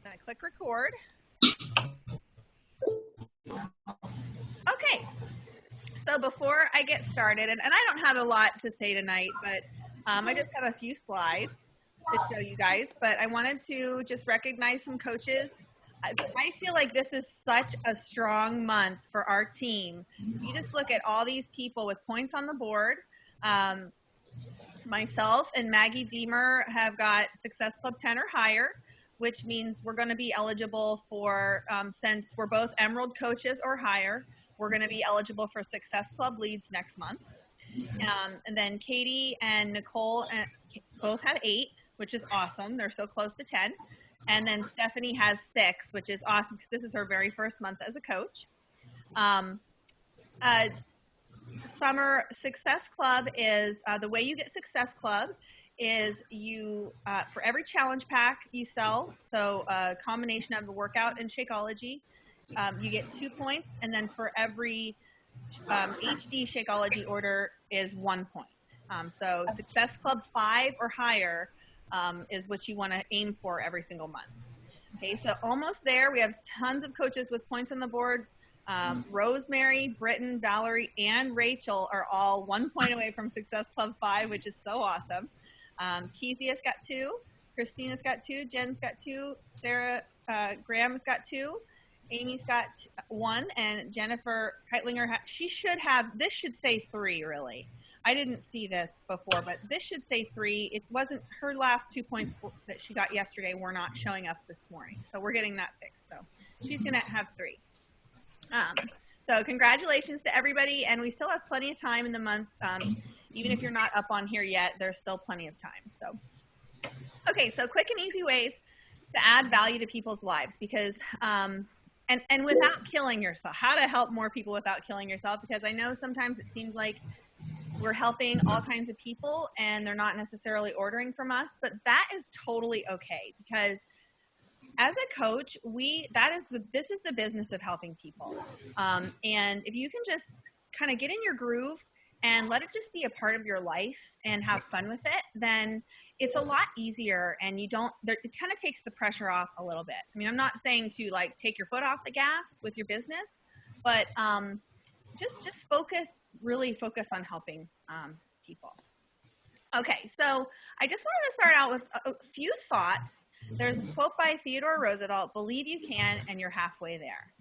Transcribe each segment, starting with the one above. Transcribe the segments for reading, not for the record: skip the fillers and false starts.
Gonna click record. Okay, so before I get started, and I don't have a lot to say tonight, but I just have a few slides to show you guys, but I wanted to just recognize some coaches. I feel like this is such a strong month for our team. You just look at all these people with points on the board. Myself and Maggie Deemer have got Success Club 10 or higher, which means we're going to be eligible for, since we're both Emerald coaches or higher, we're going to be eligible for Success Club leads next month. And then Katie and Nicole both have 8, which is awesome. They're so close to 10. And then Stephanie has 6, which is awesome because this is her very first month as a coach. Summer Success Club is the way you get Success Club is you for every challenge pack you sell, so a combination of the workout and Shakeology, you get 2 points, and then for every HD Shakeology order is 1 point. So Success Club 5 or higher is what you want to aim for every single month. Okay, so almost there. We have tons of coaches with points on the board. Rosemary, Britton, Valerie, and Rachel are all 1 point away from Success Club 5, which is so awesome. Kezia's got 2, Christina's got 2, Jen's got 2, Sarah Graham's got 2, Amy's got 1, and Jennifer Keitlinger, she should have, this should say 3 really. I didn't see this before, but this should say 3. It wasn't, her last 2 points that she got yesterday were not showing up this morning. So we're getting that fixed. So she's going to have 3. So congratulations to everybody, and we still have plenty of time in the month. Even if you're not up on here yet, there's still plenty of time. So, okay, so quick and easy ways to add value to people's lives, because and without killing yourself. How to help more people without killing yourself, because I know sometimes it seems like we're helping all kinds of people and they're not necessarily ordering from us, but that is totally okay, because as a coach, this is the business of helping people. And if you can just kind of get in your groove and let it just be a part of your life and have fun with it, then it's a lot easier, and it kind of takes the pressure off a little bit. I mean, I'm not saying to like take your foot off the gas with your business, but just really focus on helping people. Okay, so I just wanted to start out with a few thoughts. There's a quote by Theodore Roosevelt: "Believe you can, and you're halfway there."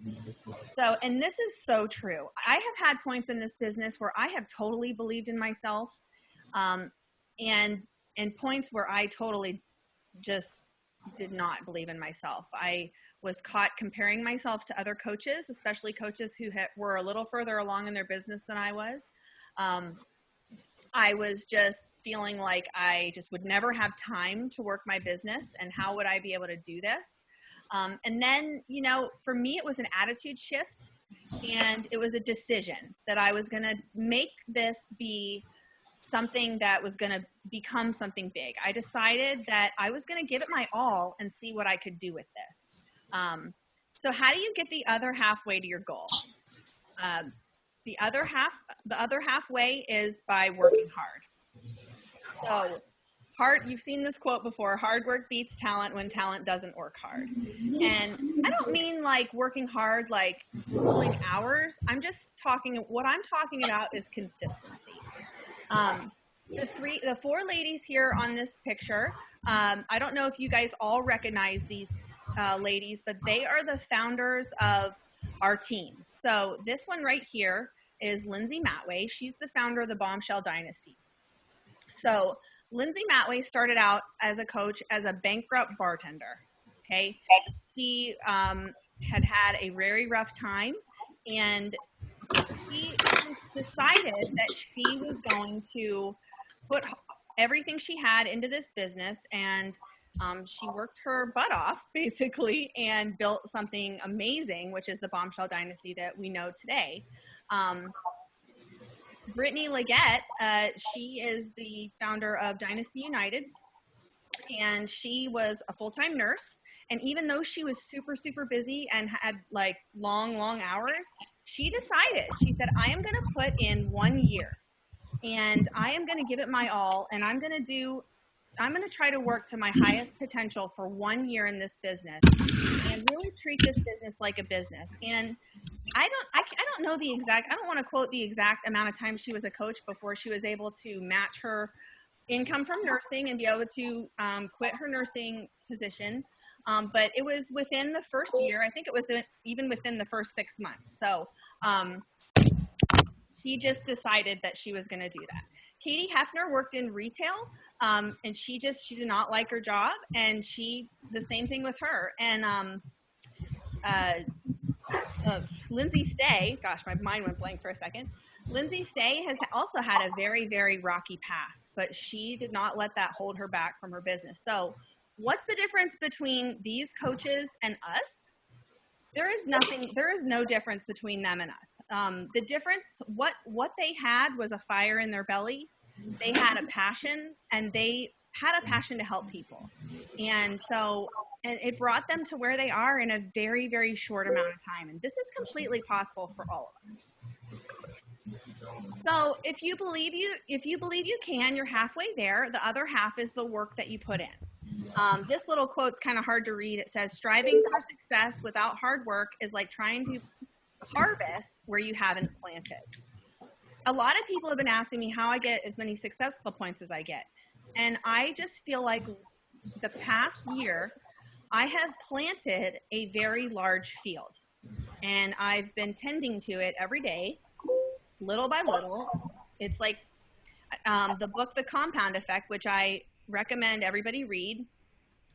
So, and this is so true. I have had points in this business where I have totally believed in myself, and points where I totally just did not believe in myself. I was caught comparing myself to other coaches, especially coaches who were a little further along in their business than I was. I was just feeling like I just would never have time to work my business, and how would I be able to do this? And then, for me, it was an attitude shift, and it was a decision that I was going to make this be something that was going to become something big. I decided that I was going to give it my all and see what I could do with this. So how do you get the other halfway to your goal? The other halfway is by working hard. So you've seen this quote before: hard work beats talent when talent doesn't work hard. And I don't mean like working hard, like pulling hours. What I'm talking about is consistency. The 4 ladies here on this picture, I don't know if you guys all recognize these ladies, but they are the founders of our team. So this one right here is Lindsay Matway. She's the founder of the Bombshell Dynasty. So Lindsay Matway started out as a coach as a bankrupt bartender. Okay, he had a very rough time, and she decided that she was going to put everything she had into this business, and she worked her butt off basically and built something amazing, which is the Bombshell Dynasty that we know today. Brittany Leggett, she is the founder of Dynasty United, and she was a full-time nurse. And even though she was super, super busy and had like long, long hours, she said, I am going to put in 1 year, and I am going to give it my all, and I'm going to do I'm going to try to work to my highest potential for 1 year in this business and really treat this business like a business. And I don't know the exact, I don't want to quote the exact amount of time she was a coach before she was able to match her income from nursing and be able to quit her nursing position. But it was within the first year. I think it was even within the first 6 months. So she just decided that she was going to do that. Katie Hefner worked in retail, and she did not like her job, and the same thing with her. And uh, Lindsay Stay, gosh, my mind went blank for a second. Lindsay Stay has also had a very, very rocky past, but she did not let that hold her back from her business. So, what's the difference between these coaches and us? There is no difference between them and us. The difference, what they had was a fire in their belly. They had a passion, and they had a passion to help people. And so, and it brought them to where they are in a very, very short amount of time. And this is completely possible for all of us. So if you believe you can, you're halfway there. The other half is the work that you put in. This little quote's kind of hard to read. It says, striving for success without hard work is like trying to harvest where you haven't planted. A lot of people have been asking me how I get as many successful points as I get. And I just feel like the past year, I have planted a very large field. And I've been tending to it every day, little by little. It's like the book, The Compound Effect, which I recommend everybody read.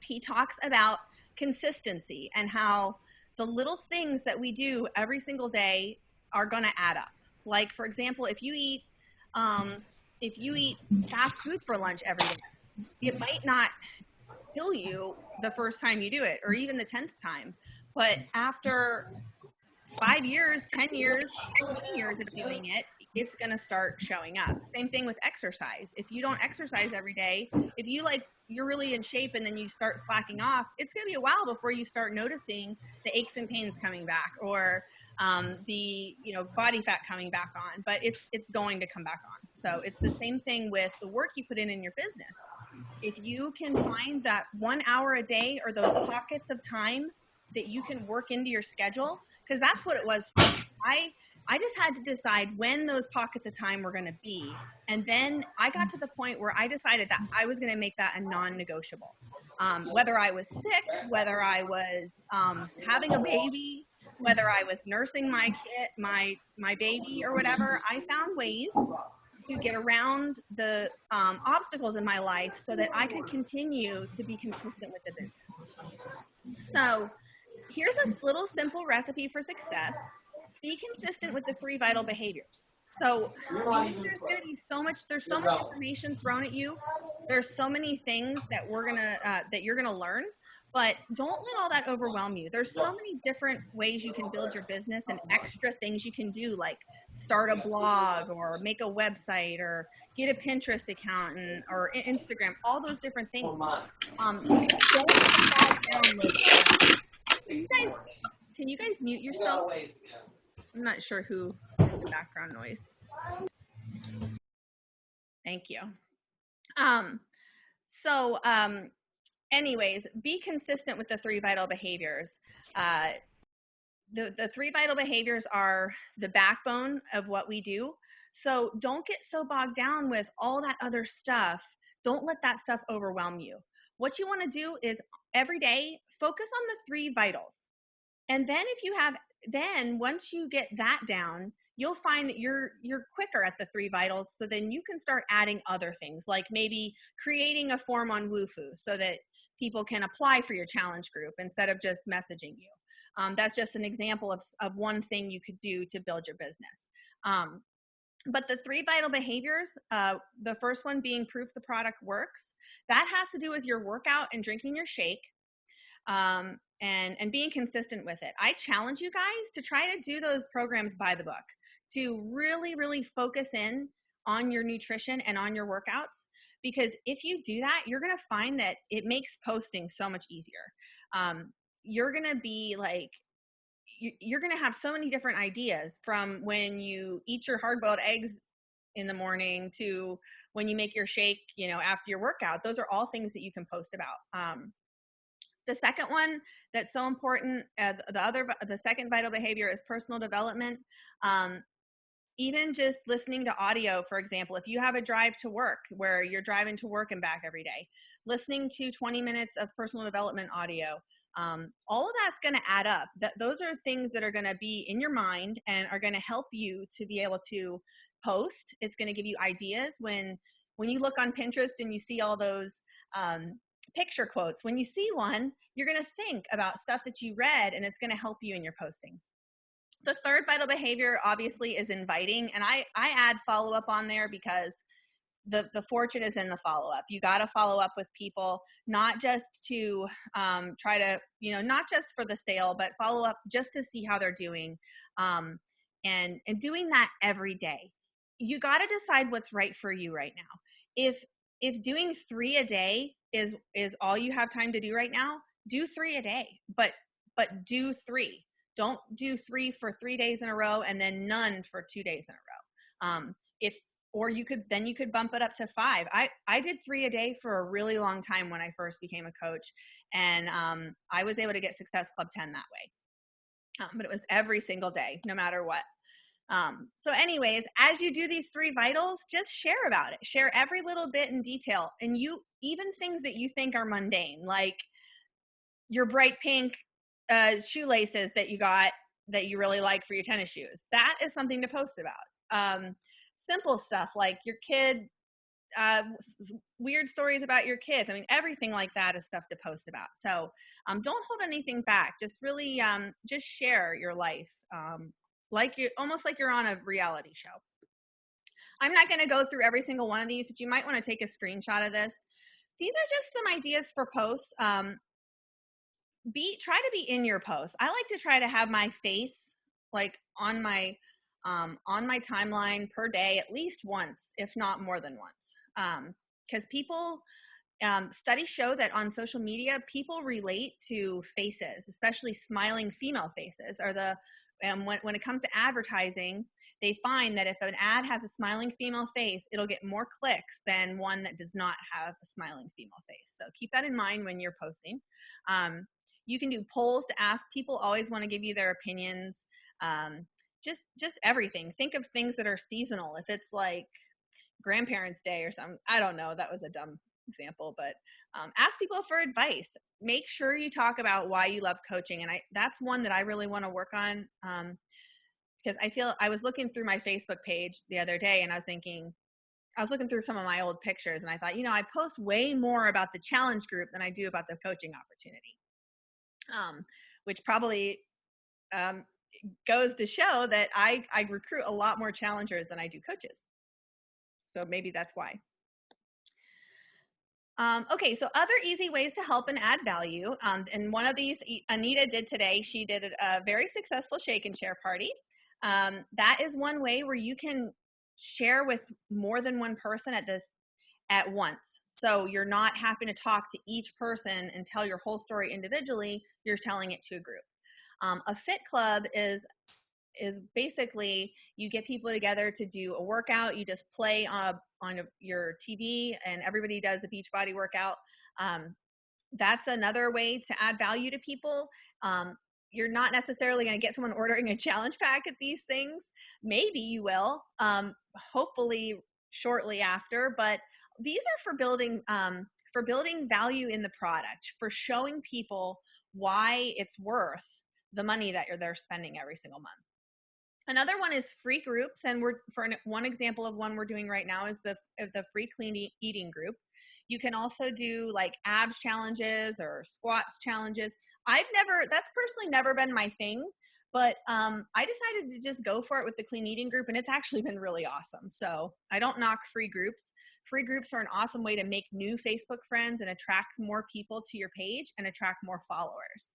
He talks about consistency and how the little things that we do every single day are going to add up. Like, for example, if you eat fast food for lunch every day, it might not kill you the first time you do it, or even the 10th time, but after 5 years, 10 years, 15 years of doing it, it's going to start showing up. Same thing with exercise. If you don't exercise every day, if you're really in shape and then you start slacking off, it's going to be a while before you start noticing the aches and pains coming back, or the body fat coming back on. But it's going to come back on. So it's the same thing with the work you put in your business. If you can find that 1 hour a day or those pockets of time that you can work into your schedule, because that's what it was for me. I just had to decide when those pockets of time were going to be. And then I got to the point where I decided that I was going to make that a non-negotiable. Whether I was sick, whether I was having a baby, whether I was nursing my kid, my baby, or whatever, I found ways to get around the obstacles in my life so that I could continue to be consistent with the business. So here's a little simple recipe for success. Be consistent with the 3 vital behaviors. So there's going to be there's so much information thrown at you. There's so many things that that you're gonna learn, but don't let all that overwhelm you. There's so many different ways you can build your business and extra things you can do, like start a blog or make a website or get a Pinterest account or Instagram, all those different things. Don't fall down with can you guys mute yourself? I'm not sure who did the background noise. Thank you. So anyways, be consistent with the 3 vital behaviors. The 3 vital behaviors are the backbone of what we do. So don't get so bogged down with all that other stuff. Don't let that stuff overwhelm you. What you want to do is every day focus on the 3 vitals. And then once you get that down, you'll find that you're quicker at the 3 vitals. So then you can start adding other things, like maybe creating a form on Wufoo so that people can apply for your challenge group instead of just messaging you. That's just an example of one thing you could do to build your business. But the 3 vital behaviors, the first one being proof the product works, that has to do with your workout and drinking your shake. And being consistent with it. I challenge you guys to try to do those programs by the book, to really, really focus in on your nutrition and on your workouts, because if you do that, you're going to find that it makes posting so much easier. You're going to be like, you're going to have so many different ideas, from when you eat your hard-boiled eggs in the morning to when you make your shake, after your workout. Those are all things that you can post about. The second one that's so important, the second vital behavior is personal development. Um, Even just listening to audio, for example, if you have a drive to work where you're driving to work and back every day, listening to 20 minutes of personal development audio, all of that's going to add up. Those are things that are going to be in your mind and are going to help you to be able to post. It's going to give you ideas when you look on Pinterest and you see all those picture quotes. When you see one, you're going to think about stuff that you read, and it's going to help you in your posting. The third vital behavior obviously is inviting, and I add follow up on there because the fortune is in the follow up. You got to follow up with people, not just to try to, not just for the sale, but follow up just to see how they're doing, and doing that every day. You got to decide what's right for you right now. If doing 3 a day is all you have time to do right now, do 3 a day, but do 3. Don't do 3 for 3 days in a row and then none for 2 days in a row. If or you could bump it up to 5. I did 3 a day for a really long time when I first became a coach, and I was able to get Success Club 10 that way. But it was every single day, no matter what. So anyways, as you do these 3 vitals, just share about it. Share every little bit in detail, and even things that you think are mundane, like your bright pink shoelaces that you got that you really like for your tennis shoes. That is something to post about. Simple stuff like your kid, weird stories about your kids. I mean, everything like that is stuff to post about. So don't hold anything back. Just really just share your life, almost like you're on a reality show. I'm not going to go through every single one of these, but you might want to take a screenshot of this. These are just some ideas for posts. Try to be in your post. I like to try to have my face like on my timeline per day at least once, if not more than once, because people studies show that on social media people relate to faces, especially smiling female faces are the when it comes to advertising, they find that if an ad has a smiling female face, it'll get more clicks than one that does not have a smiling female face. So keep that in mind when you're posting. You can do polls to ask. People always want to give you their opinions. Just everything. Think of things that are seasonal. If it's like Grandparents' Day or something, I don't know. That was a dumb example, but ask people for advice. Make sure you talk about why you love coaching, and that's one that I really want to work on, because I was looking through my Facebook page the other day, and I was looking through some of my old pictures, and I thought, I post way more about the challenge group than I do about the coaching opportunity. Which probably goes to show that I recruit a lot more challengers than I do coaches. So maybe that's why. Okay, so other easy ways to help and add value. And one of these Anita did today. She did a very successful shake and share party. That is one way where you can share with more than one person at once. So you're not having to talk to each person and tell your whole story individually. You're telling it to a group. A fit club is basically you get people together to do a workout. You just play on your TV and everybody does a Beachbody workout. That's another way to add value to people. You're not necessarily going to get someone ordering a challenge pack at these things. Maybe you will, hopefully shortly after, but these are for building value in the product, for showing people why it's worth the money that they're spending every single month. Another one is free groups, and one example of one we're doing right now is the free clean eating group. You can also do like abs challenges or squats challenges. That's personally never been my thing, but I decided to just go for it with the clean eating group, and it's actually been really awesome. So I don't knock free groups. Free groups are an awesome way to make new Facebook friends and attract more people to your page and attract more followers.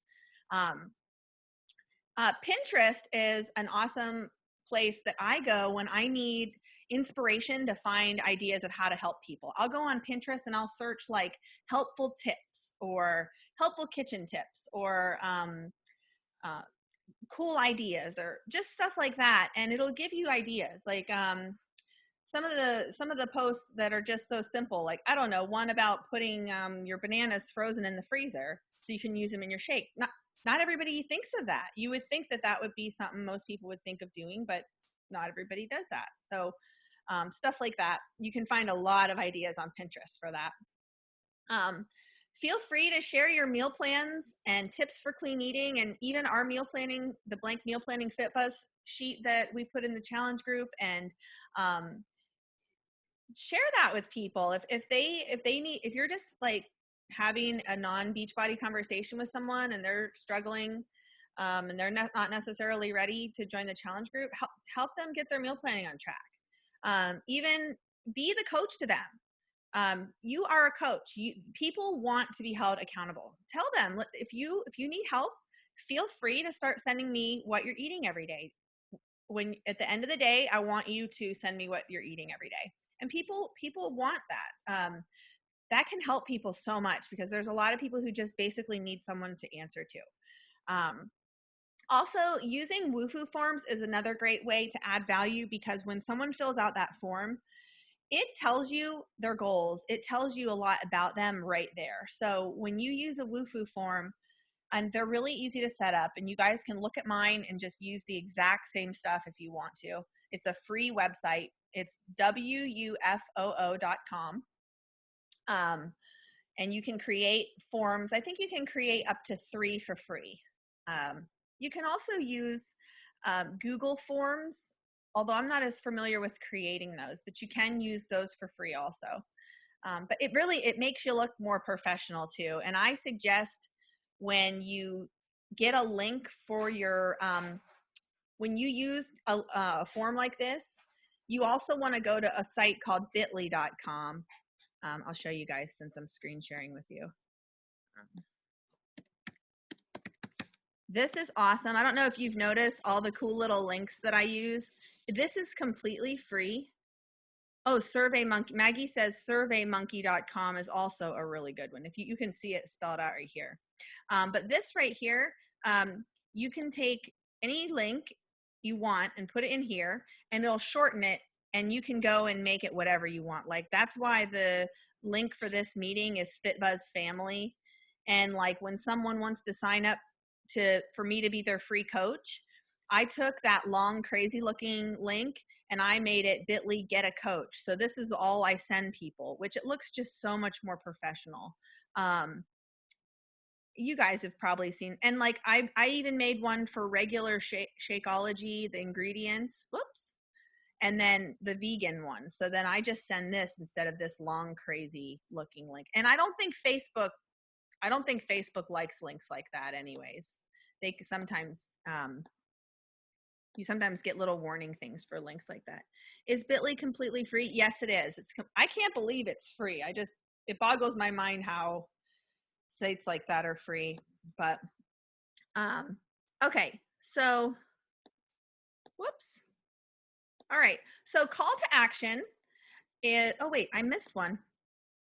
Pinterest is an awesome place that I go when I need inspiration to find ideas of how to help people. I'll go on Pinterest and I'll search like helpful tips or helpful kitchen tips or cool ideas or just stuff like that. And it'll give you ideas. Like some of the posts that are just so simple, like, I don't know, one about putting your bananas frozen in the freezer so you can use them in your shake. Not everybody thinks of that. You would think that that would be something most people would think of doing, but not everybody does that. So stuff like that. You can find a lot of ideas on Pinterest for that. Feel free to share your meal plans and tips for clean eating, and even our meal planning, the blank meal planning FitBuzz sheet that we put in the challenge group, and share that with people. If they need, if you're just like having a non Beachbody conversation with someone and they're struggling, and they're not necessarily ready to join the challenge group, help them get their meal planning on track. Even be the coach to them. You are a coach. People want to be held accountable. Tell them, if you need help, feel free to start sending me what you're eating every day. When at the end of the day, I want you to send me what you're eating every day. And people want that. That can help people so much, because there's a lot of people who just basically need someone to answer to. Also, using WooFoo forms is another great way to add value, because when someone fills out that form, it tells you their goals. It tells you a lot about them right there. So when you use a WooFoo form, and they're really easy to set up, and you guys can look at mine and just use the exact same stuff if you want to. It's a free website. It's WUFOO.com. And you can create forms. I think you can create up to 3 for free. You can also use Google Forms, although I'm not as familiar with creating those, but you can use those for free also. But it makes you look more professional too. And I suggest, when you get a link for your, when you use a form like this, you also want to go to a site called bit.ly.com. I'll show you guys since I'm screen sharing with you. This is awesome. I don't know if you've noticed all the cool little links that I use. This is completely free. Oh, SurveyMonkey. Maggie says surveymonkey.com is also a really good one. If you can see it spelled out right here. But this right here, you can take any link you want and put it in here, and it'll shorten it, and you can go and make it whatever you want. Like, that's why the link for this meeting is FitBuzz Family. And like, when someone wants to sign up for me to be their free coach, I took that long, crazy looking link and I made it bit.ly get a coach. So this is all I send people, which it looks just so much more professional. You guys have probably seen, and like I even made one for regular Shakeology, the ingredients, whoops, and then the vegan one. So then I just send this instead of this long, crazy looking link. And I don't think Facebook likes links like that anyways. They sometimes, you sometimes get little warning things for links like that. Is bit.ly completely free? Yes, it is. I can't believe it's free. It boggles my mind how sites like that are free. But okay, so whoops. All right, so call to action is, oh wait, I missed one.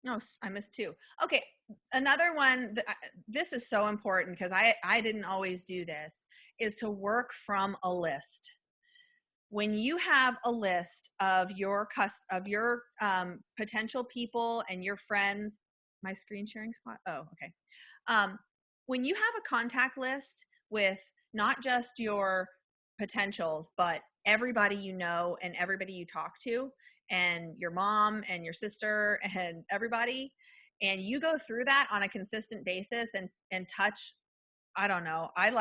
No, I missed 2. Okay, another one, this is so important, because I didn't always do this, is to work from a list. When you have a list of your potential people and your friends, my screen sharing spot. Oh, okay. When you have a contact list with not just your potentials, but everybody you know and everybody you talk to, and your mom and your sister and everybody, and you go through that on a consistent basis and touch, I don't know, I'm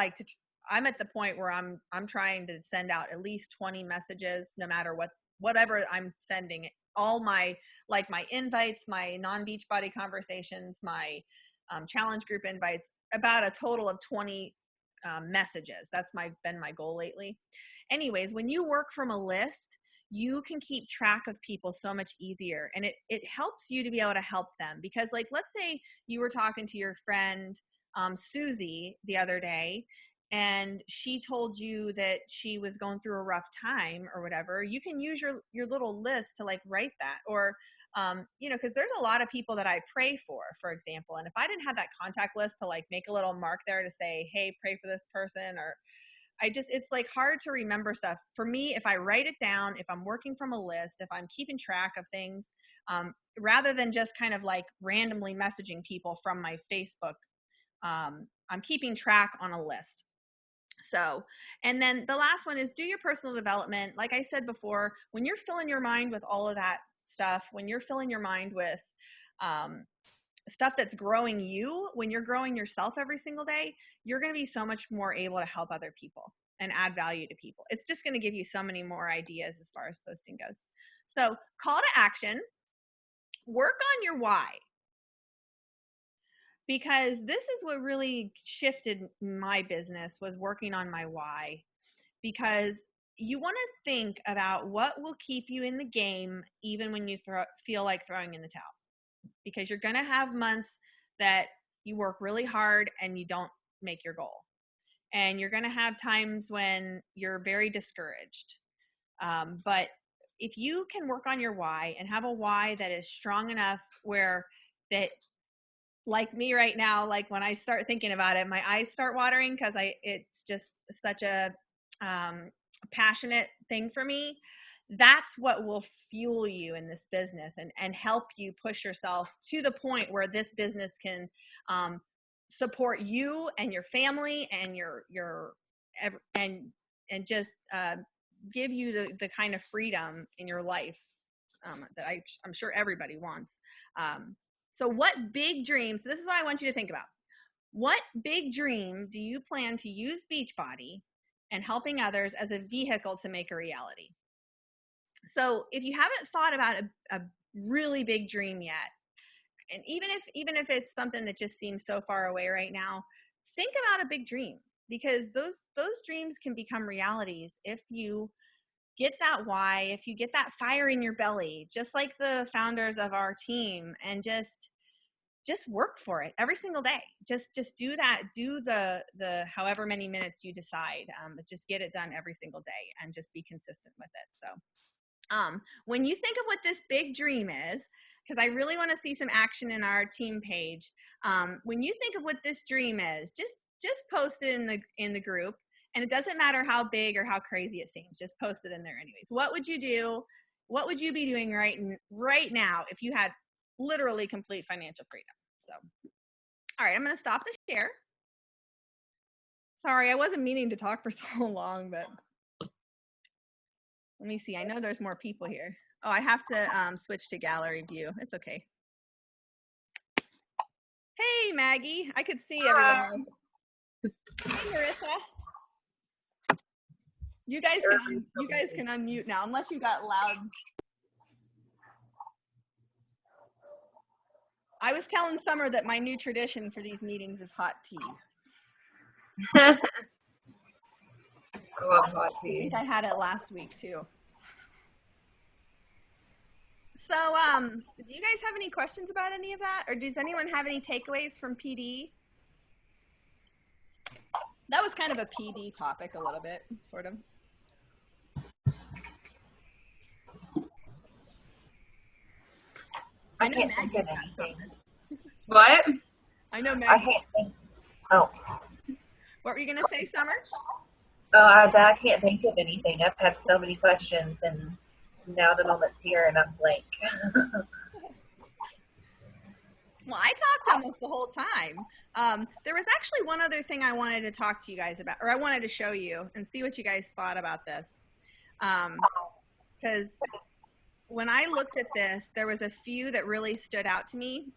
at the point where I'm trying to send out at least 20 messages, no matter whatever I'm sending. All my invites, my non-Beachbody conversations, my challenge group invites, about a total of 20 messages. That's been my goal lately. Anyways, when you work from a list, you can keep track of people so much easier, and it helps you to be able to help them. Because like, let's say you were talking to your friend Susie the other day, and she told you that she was going through a rough time or whatever. You can use your little list to like write that, or because there's a lot of people that I pray for example, and if I didn't have that contact list to like make a little mark there to say, hey, pray for this person, or it's like hard to remember stuff. For me, if I write it down, if I'm working from a list, if I'm keeping track of things, rather than just kind of like randomly messaging people from my Facebook, I'm keeping track on a list. So, and then the last one is do your personal development. Like I said before, when you're filling your mind with all of that stuff, when you're filling your mind with stuff that's growing you, when you're growing yourself every single day, you're going to be so much more able to help other people and add value to people. It's just going to give you so many more ideas as far as posting goes. So, call to action, work on your why. Because this is what really shifted my business, was working on my why. Because you want to think about what will keep you in the game even when you feel like throwing in the towel. Because you're going to have months that you work really hard and you don't make your goal. And you're going to have times when you're very discouraged. But if you can work on your why and have a why that is strong enough where that, like me right now, like when I start thinking about it, my eyes start watering because it's just such a passionate thing for me. That's what will fuel you in this business and help you push yourself to the point where this business can support you and your family and and just give you the kind of freedom in your life that I'm sure everybody wants. So what big dreams, this is what I want you to think about. What big dream do you plan to use Beachbody and helping others as a vehicle to make a reality? So if you haven't thought about a really big dream yet, and even if it's something that just seems so far away right now, think about a big dream, because those dreams can become realities if you get that why, if you get that fire in your belly, just like the founders of our team, and just work for it every single day. Just do that. Do the however many minutes you decide. But just get it done every single day and just be consistent with it. So, when you think of what this big dream is, because I really want to see some action in our team page. When you think of what this dream is, just post it in the group. And it doesn't matter how big or how crazy it seems. Just post it in there anyways. What would you do? What would you be doing right now if you had literally complete financial freedom? So, all right, I'm going to stop the share. Sorry, I wasn't meaning to talk for so long, but let me see. I know there's more people here. Oh, I have to switch to gallery view. It's okay. Hey, Maggie. I could see everyone else. Hey, Marissa. You guys can unmute now, unless you got loud. I was telling Summer that my new tradition for these meetings is hot tea. I love hot tea. I think I had it last week too. So, do you guys have any questions about any of that? Or does anyone have any takeaways from PD? That was kind of a PD topic a little bit, sort of. I can't think of anything. Something. What? I know Maggie. I can't think. Oh. What were you going to say, Summer? I can't think of anything. I've had so many questions, and now the moment's here, and I'm blank. Well, I talked almost the whole time. There was actually one other thing I wanted to talk to you guys about, or I wanted to show you and see what you guys thought about this. Because when I looked at this, there was a few that really stood out to me.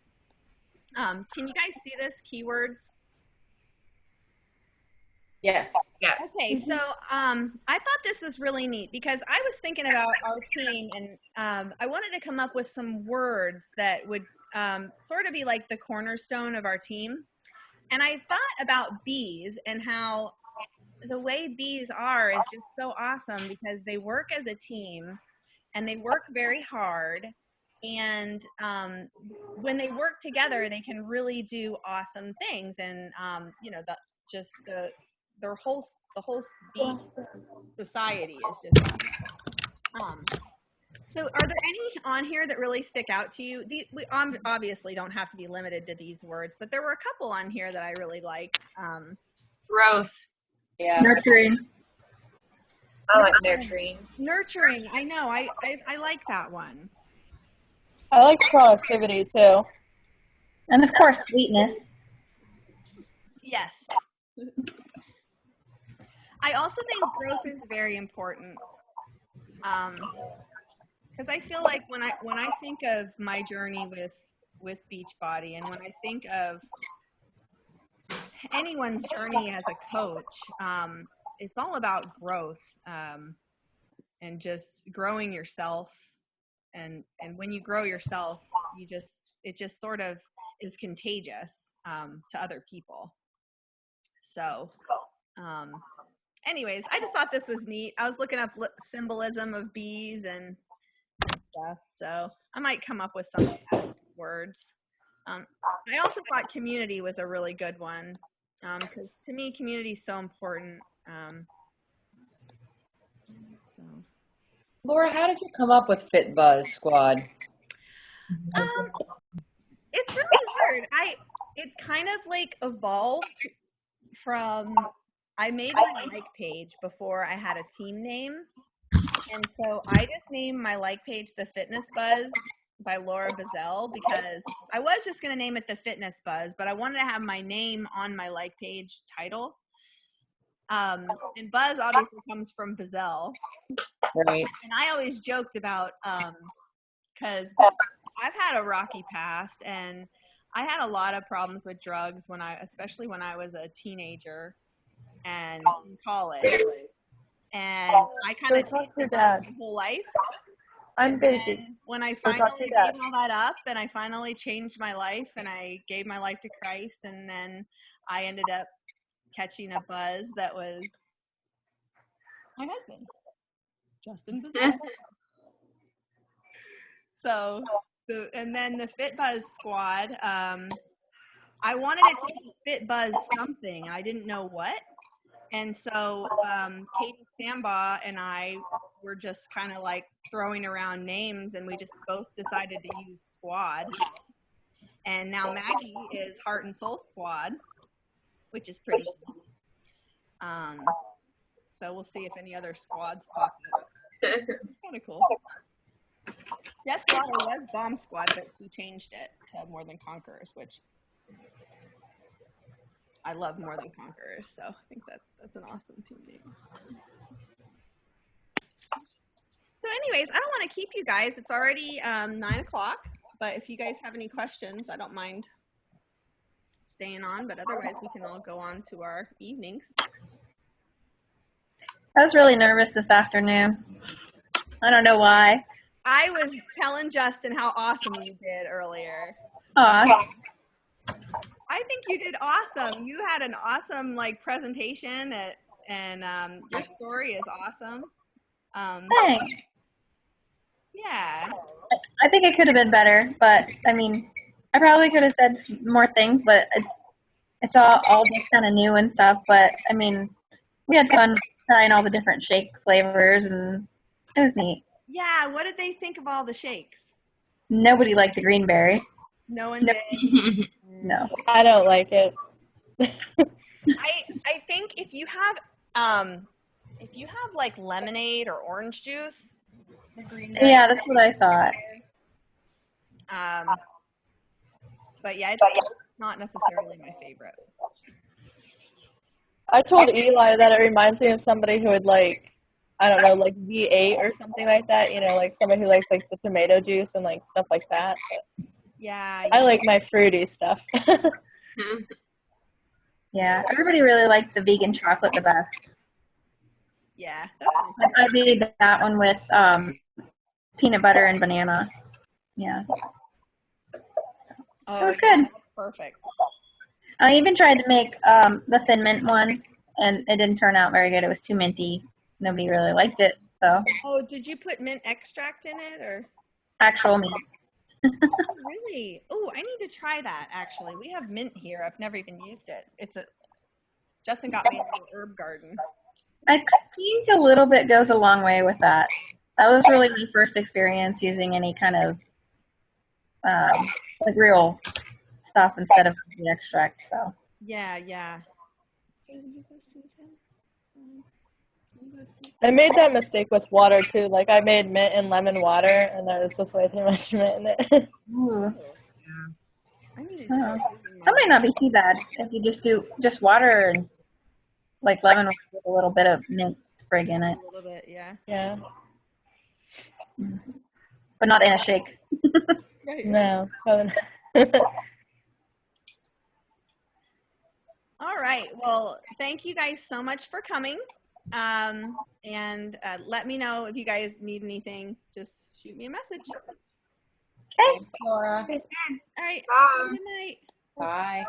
Can you guys see this, keywords? Yes. Yes. Okay, so I thought this was really neat because I was thinking about our team, and I wanted to come up with some words that would sort of be like the cornerstone of our team. And I thought about bees and how the way bees are is just so awesome because they work as a team and they work very hard. And when they work together, they can really do awesome things. And the whole bee society is just awesome. So are there any on here that really stick out to you? We obviously don't have to be limited to these words, but there were a couple on here that I really liked. Growth. Yeah. Nurturing. I like nurturing. Nurturing. I know. I like that one. I like productivity too. And of course, sweetness. Yes. I also think growth is very important. Because I feel like when I think of my journey with Beachbody, and when I think of anyone's journey as a coach, it's all about growth, and just growing yourself. And when you grow yourself, it just sort of is contagious to other people. So, anyways, I just thought this was neat. I was looking up symbolism of bees and stuff, so I might come up with some words. I also thought community was a really good one, because to me, community is so important. So, Laura, how did you come up with Fit Buzz Squad? it's really weird. It kind of like evolved from, I made my like page before I had a team name. And so I just named my like page The Fitness Buzz by Laura Bazell, because I was just going to name it The Fitness Buzz, but I wanted to have my name on my like page title. And Buzz obviously comes from Bazell. Right. And I always joked about, because I've had a rocky past, and I had a lot of problems with drugs especially when I was a teenager and in college. And I kind of changed my whole life. I'm busy. When I finally gave all that up, and I finally changed my life, and I gave my life to Christ, and then I ended up catching a buzz that was my husband, Justin Bazell. So, and then the Fit Buzz Squad, I wanted it to be Fit Buzz something. I didn't know what. And so Katie Sambaugh and I were just kind of like throwing around names, and we just both decided to use Squad. And now Maggie is Heart and Soul Squad, which is pretty cool. So we'll see if any other squads pop up. Kind of cool. Jess Slaughter was Bomb Squad, but he changed it to More Than Conquerors, which I love More Than Conquerors, so I think that's an awesome team name. So anyways, I don't want to keep you guys. It's already 9 o'clock, but if you guys have any questions, I don't mind staying on, but otherwise we can all go on to our evenings. I was really nervous this afternoon. I don't know why. I was telling Justin how awesome you did earlier. Aw. I think you did awesome. You had an awesome like presentation, and your story is awesome. Thanks. Yeah. I think it could have been better, but I mean, I probably could have said more things, but it's all just kind of new and stuff. But I mean, we had fun trying all the different shake flavors, and it was neat. Yeah. What did they think of all the shakes? Nobody liked the greenberry. No one did. No. I don't like it. I think if you have like lemonade or orange juice, the greenberry. Yeah, that's what I thought. But yeah, it's not necessarily my favorite. I told Eli that it reminds me of somebody who would like, I don't know, like V8 or something like that. You know, like somebody who likes like the tomato juice and like stuff like that. But Yeah. I like my fruity stuff. Yeah, everybody really liked the vegan chocolate the best. Yeah. I made that one with peanut butter and banana. Yeah. Oh, It was good. That's perfect. I even tried to make the thin mint one, and it didn't turn out very good. It was too minty. Nobody really liked it, so. Oh, did you put mint extract in it, or? Actual mint. Oh, really? Oh, I need to try that, actually. We have mint here. I've never even used it. Justin got me a little herb garden. I think a little bit goes a long way with that. That was really my first experience using any kind of like real stuff instead of the extract. So Yeah. I made that mistake with water too. Like I made mint and lemon water, and there was just way too much mint in it. Ooh. I need to Oh. start using That might my- not be too bad if you just do just water and like lemon with a little bit of mint sprig in it, a little bit, yeah. Yeah. but not in a shake. Right. No. Probably not. All right. Well, thank you guys so much for coming. And let me know if you guys need anything. Just shoot me a message. Okay. Laura. All right. Bye. Good night. Bye.